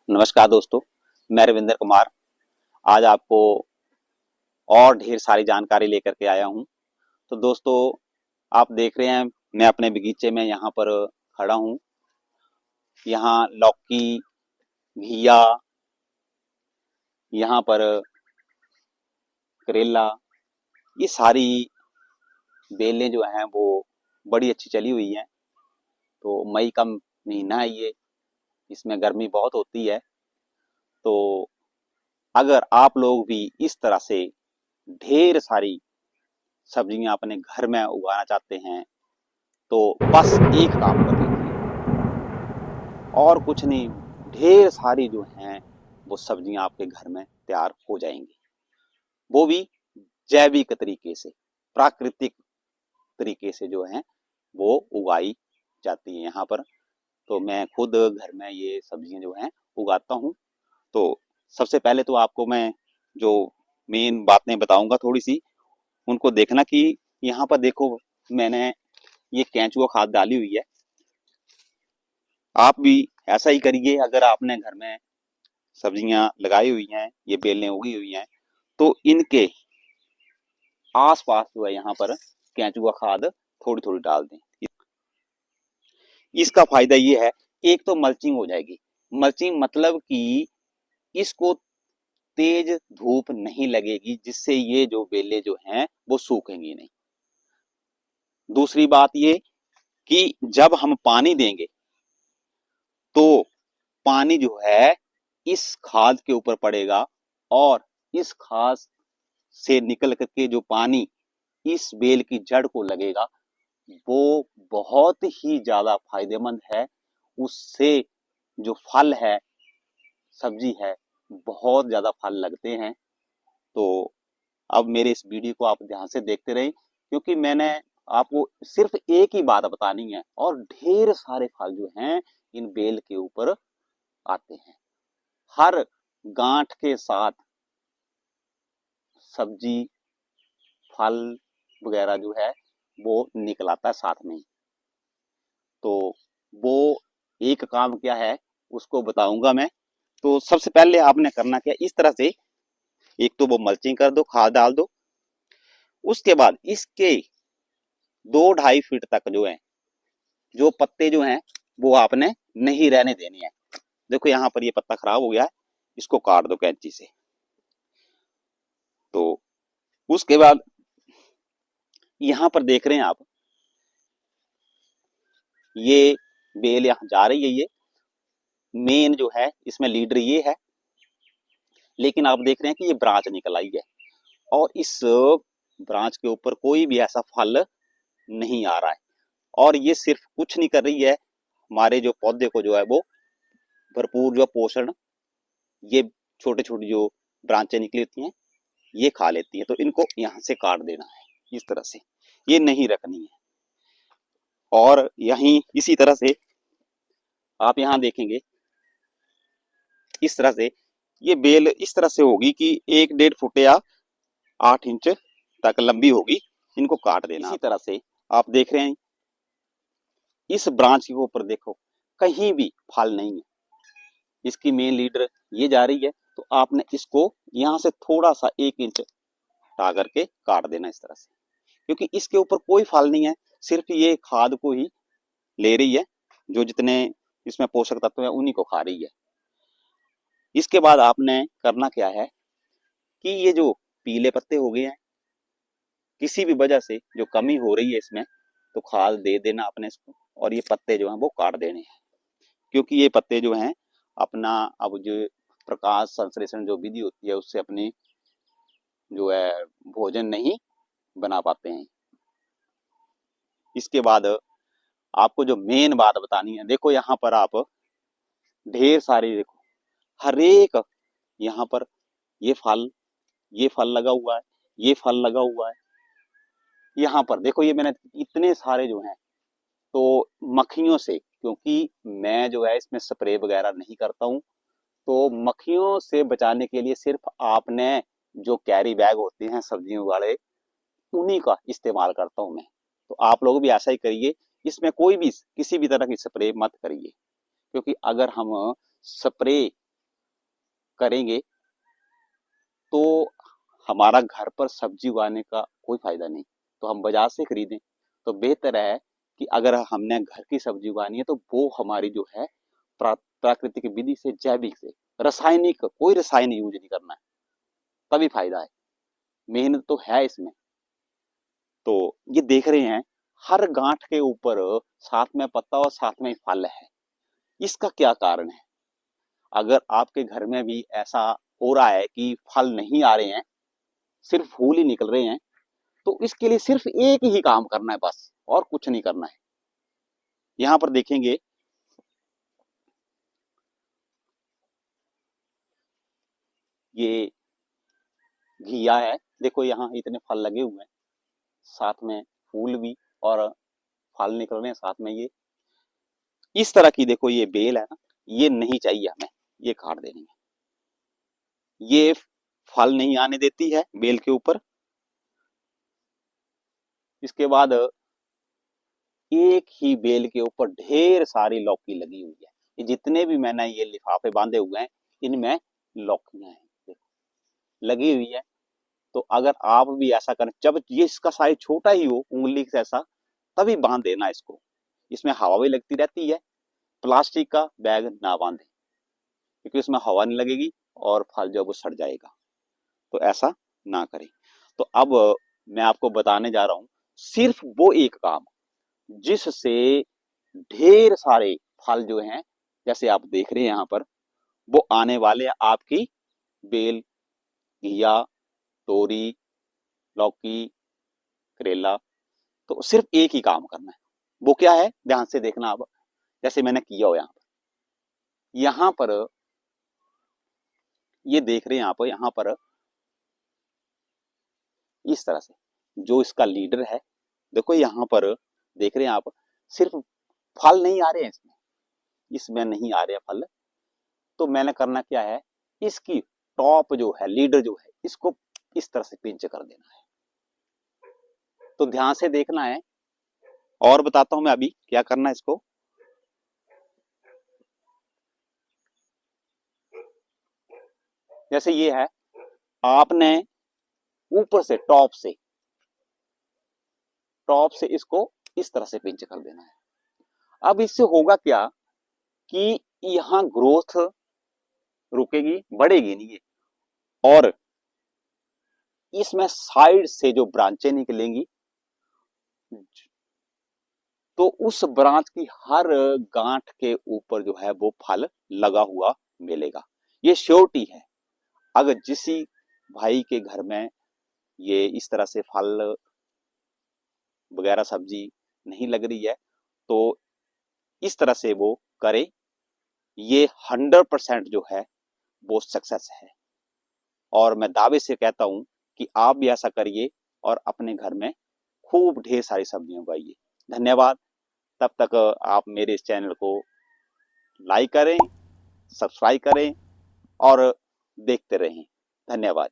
नमस्कार दोस्तों, मैं रविंद्र कुमार आज आपको और ढेर सारी जानकारी लेकर के आया हूं। तो दोस्तों, आप देख रहे हैं मैं अपने बगीचे में यहाँ पर खड़ा हूं। यहाँ लौकी, घिया, यहाँ पर करेला, ये सारी बेलें जो हैं वो बड़ी अच्छी चली हुई हैं। तो मई का महीना है ये, इसमें गर्मी बहुत होती है। तो अगर आप लोग भी इस तरह से ढेर सारी सब्जियां अपने घर में उगाना चाहते हैं तो बस एक काम कर लीजिए और कुछ नहीं, ढेर सारी जो हैं वो सब्जियां आपके घर में तैयार हो जाएंगी। वो भी जैविक तरीके से, प्राकृतिक तरीके से जो है वो उगाई जाती है यहाँ पर। तो मैं खुद घर में ये सब्जियां जो हैं उगाता हूँ। तो सबसे पहले तो आपको मैं जो मेन बातें बताऊंगा थोड़ी सी, उनको देखना कि यहाँ पर देखो, मैंने ये केंचुआ खाद डाली हुई है। आप भी ऐसा ही करिए। अगर आपने घर में सब्जियां लगाई हुई हैं, ये बेलें उगी हुई हैं, तो इनके आसपास जो है यहाँ पर केंचुआ खाद थोड़ी थोड़ी डाल दें। इसका फायदा ये है, एक तो मल्चिंग हो जाएगी। मल्चिंग मतलब कि इसको तेज धूप नहीं लगेगी, जिससे ये जो बेलें जो हैं वो सूखेंगी नहीं। दूसरी बात ये कि जब हम पानी देंगे तो पानी जो है इस खाद के ऊपर पड़ेगा और इस खाद से निकल करके जो पानी इस बेल की जड़ को लगेगा वो बहुत ही ज्यादा फायदेमंद है। उससे जो फल है, सब्जी है, बहुत ज्यादा फल लगते हैं। तो अब मेरे इस वीडियो को आप ध्यान से देखते रहें, क्योंकि मैंने आपको सिर्फ एक ही बात बतानी है और ढेर सारे फल जो हैं इन बेल के ऊपर आते हैं। हर गांठ के साथ सब्जी, फल वगैरह जो है वो निकल आता है साथ में ही। तो वो एक काम क्या है उसको बताऊंगा मैं। तो सबसे पहले आपने करना क्या, इस तरह से एक तो वो मल्चिंग कर दो, खाद डाल दो। उसके बाद इसके 2-2.5 फीट तक जो है, जो पत्ते जो हैं वो आपने नहीं रहने देने हैं। देखो यहाँ पर ये पत्ता खराब हो गया है, इसको काट दो कैंची से। तो उसके बाद यहाँ पर देख रहे हैं आप, ये बेल यहाँ जा रही है। ये मेन जो है इसमें लीडर ये है, लेकिन आप देख रहे हैं कि ये ब्रांच निकल आई है और इस ब्रांच के ऊपर कोई भी ऐसा फल नहीं आ रहा है। और ये सिर्फ कुछ नहीं कर रही है, हमारे जो पौधे को जो है वो भरपूर जो पोषण ये छोटे छोटी जो ब्रांचें निकली होती हैं ये खा लेती है। तो इनको यहाँ से काट देना है, इस तरह से ये नहीं रखनी है। और यहीं इसी तरह से आप यहाँ देखेंगे, इस तरह से ये बेल इस तरह से होगी कि 1-1.5 फुट या 8 इंच तक लंबी होगी। इनको काट देना। इसी तरह से आप देख रहे हैं इस ब्रांच के ऊपर देखो कहीं भी फल नहीं है, इसकी मेन लीडर ये जा रही है। तो आपने इसको यहाँ से थोड़ा सा 1 इंच हटा करके काट देना इस तरह से, क्योंकि इसके ऊपर कोई फल नहीं है, सिर्फ ये खाद को ही ले रही है। जो जितने इसमें पोषक तत्व है उन्हीं को खा रही है। इसके बाद आपने करना क्या है कि ये जो पीले पत्ते हो गए हैं, किसी भी वजह से जो कमी हो रही है इसमें, तो खाद दे देना आपने इसको और ये पत्ते जो हैं वो काट देने हैं। क्योंकि ये पत्ते जो हैं अपना, अब जो प्रकाश संश्लेषण जो विधि होती है उससे अपनी जो है भोजन नहीं बना पाते हैं। इसके बाद आपको जो मेन बात बतानी है, देखो यहाँ पर आप ढेर सारी, देखो हर एक यहाँ पर ये फल लगा हुआ है, ये फल लगा हुआ है। यहाँ पर देखो ये मैंने इतने सारे जो हैं, तो मक्खियों से, क्योंकि मैं जो है इसमें स्प्रे वगैरह नहीं करता हूँ, तो मक्खियों से बचाने के लिए सिर्फ आपने जो कैरी बैग होते हैं सब्जियों वाले, उन्हीं का इस्तेमाल करता हूँ मैं। तो आप लोग भी ऐसा ही करिए, इसमें कोई भी किसी भी तरह की स्प्रे मत करिए। क्योंकि अगर हम स्प्रे करेंगे तो हमारा घर पर सब्जी उगाने का कोई फायदा नहीं, तो हम बाजार से खरीदें। तो बेहतर है कि अगर हमने घर की सब्जी उगानी है तो वो हमारी जो है प्राकृतिक विधि से, जैविक से, रासायनिक, कोई रसायन यूज नहीं करना है, तभी फायदा है। मेहनत तो है इसमें। तो ये देख रहे हैं हर गांठ के ऊपर साथ में पत्ता और साथ में फल है। इसका क्या कारण है? अगर आपके घर में भी ऐसा हो रहा है कि फल नहीं आ रहे हैं, सिर्फ फूल ही निकल रहे हैं, तो इसके लिए सिर्फ एक ही काम करना है बस, और कुछ नहीं करना है। यहां पर देखेंगे ये घिया है, देखो यहाँ इतने फल लगे हुए हैं, साथ में फूल भी और फल निकल रहे हैं साथ में। ये इस तरह की देखो ये बेल है ना, ये नहीं चाहिए हमें, ये काट देनी है। ये फल नहीं आने देती है बेल के ऊपर। इसके बाद एक ही बेल के ऊपर ढेर सारी लौकी लगी हुई है। ये जितने भी मैंने ये लिफाफे बांधे हुए हैं, इनमें लौकियां हैं, देखो लगी हुई है। तो अगर आप भी ऐसा करें, जब ये इसका साइज छोटा ही हो उंगली से ऐसा, तभी बांध देना इसको। इसमें हवा भी लगती रहती है। प्लास्टिक का बैग ना बांधे, क्योंकि उसमें हवा नहीं लगेगी और फल जो वो सड़ जाएगा। तो ऐसा ना करें। तो अब मैं आपको बताने जा रहा हूं सिर्फ वो एक काम जिससे ढेर सारे फल जो हैं, जैसे आप देख रहे हैं यहाँ पर, वो आने वाले हैं आपकी बेल, घिया, तोरी, लौकी, करेला। तो सिर्फ एक ही काम करना है। वो क्या है, ध्यान से देखना आप। जैसे मैंने किया हो यहाँ पर ये देख रहे हैं आप, यहाँ पर इस तरह से जो इसका लीडर है, देखो यहाँ पर देख रहे हैं आप, सिर्फ फल नहीं आ रहे हैं इसमें, इसमें नहीं आ रहे हैं फल। तो मैंने करना क्या है, इसकी टॉप जो है, लीडर जो है, इसको इस तरह से पिंच कर देना है। तो ध्यान से देखना है, और बताता हूं मैं अभी क्या करना है इसको। जैसे ये है, आपने ऊपर से टॉप से इसको इस तरह से पिंच कर देना है। अब इससे होगा क्या कि यहां ग्रोथ रुकेगी, बढ़ेगी नहीं ये, और इसमें साइड से जो ब्रांचें निकलेंगी, तो उस ब्रांच की हर गांठ के ऊपर जो है वो फल लगा हुआ मिलेगा। ये श्योरिटी है। अगर जिसी भाई के घर में ये इस तरह से फल वगैरह सब्जी नहीं लग रही है, तो इस तरह से वो करे, ये 100% जो है वो सक्सेस है। और मैं दावे से कहता हूं कि आप भी ऐसा करिए और अपने घर में खूब ढेर सारी सब्जियां उगाइए। धन्यवाद। तब तक आप मेरे इस चैनल को लाइक करें, सब्सक्राइब करें और देखते रहें। धन्यवाद।